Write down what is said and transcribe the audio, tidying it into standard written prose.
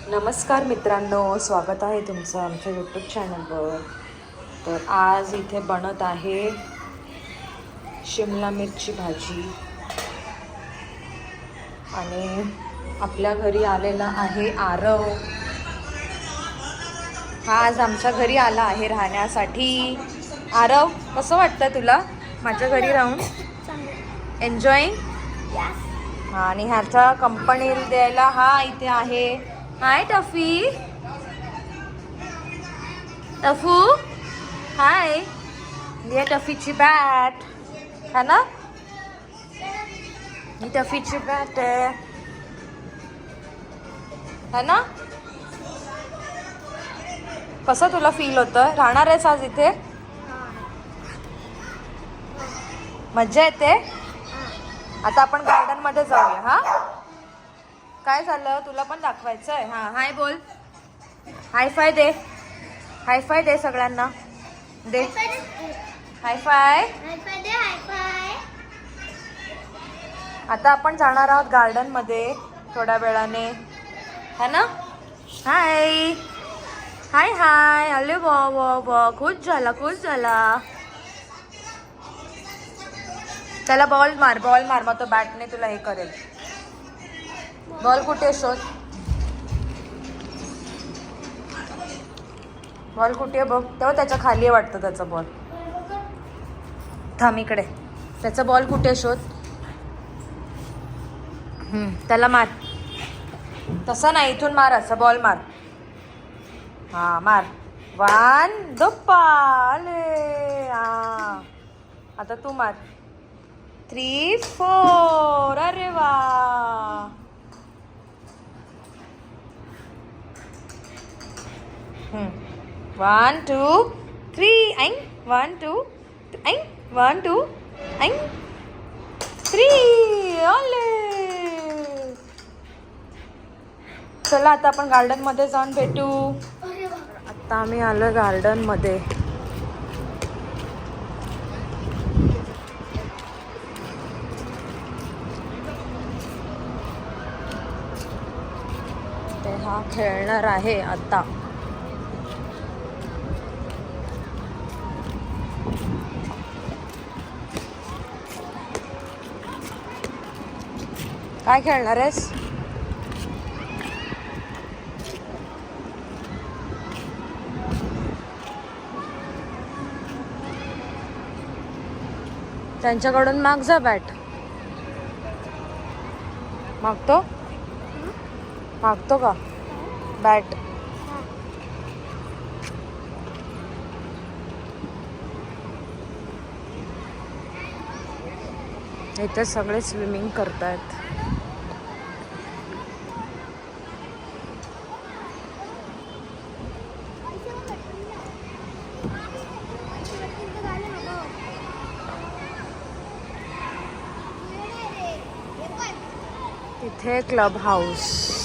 नमस्कार मित्रांनो, स्वागत आहे तुमचं आमच्या यूट्यूब चॅनलवर. तर आज इथे बनत आहे शिमला मिरची भाजी आणि आपल्या घरी आलेला आहे आरव. हा आज आमच्या घरी आला आहे राहण्यासाठी. आरव, कसं वाटतं तुला माझ्या घरी राहून? एन्जॉईंग? हा, आणि ह्याच्या कंपनीला द्यायला हा इथे आहे. हाय टफी. टफू हाय. ये टफीची बॅट है ना, ही टफीची बॅट आहे है ना. कसं तुला फील होतं? राहणार आहेस आज इथे? मज्जा येते. आता आपण गार्डन मध्ये जाऊया. हा, काय झालं तुला पण दाखवायचं आहे? हा, हाय बोल. हाय फाय दे. हाय फाय दे सगळ्यांना. दे हाय फाय. आता आपण जाणार आहोत गार्डन मध्ये थोड्या वेळाने है ना. हाय हाय हाय. अरे वा वा वा, खुश झाला खुश झाला. त्याला बॉल मार, बॉल मार, मग तो बॅटने तुला हे करेल. बॉल कुठे शोध. बॉल कुठे बघ. तेव्हा त्याच्या खाली आहे वाटतं त्याचा बॉल. थांब इकडे. त्याचा बॉल कुठे शोध. त्याला मार. तसा नाही, इथून मार. असं बॉल मार. हा मार. वन दुप्पा. आले. हा, आता तू मार. 3 4. अरे वा. 1 2 3. ऐंग 1 2 ऐंग 1 2 ऐंग 3. ओले. चला आता आपण गार्डन मध्ये जाऊन भेटू. आता आम्ही आलो गार्डन मध्ये. ते हा खेळणार आहे आता. काय खेळणार आहेस? त्यांच्याकडून माग जा बॅट. मागतो मागतो का बॅट? इथे सगळे स्विमिंग करतायत. इथे क्लब हाऊस.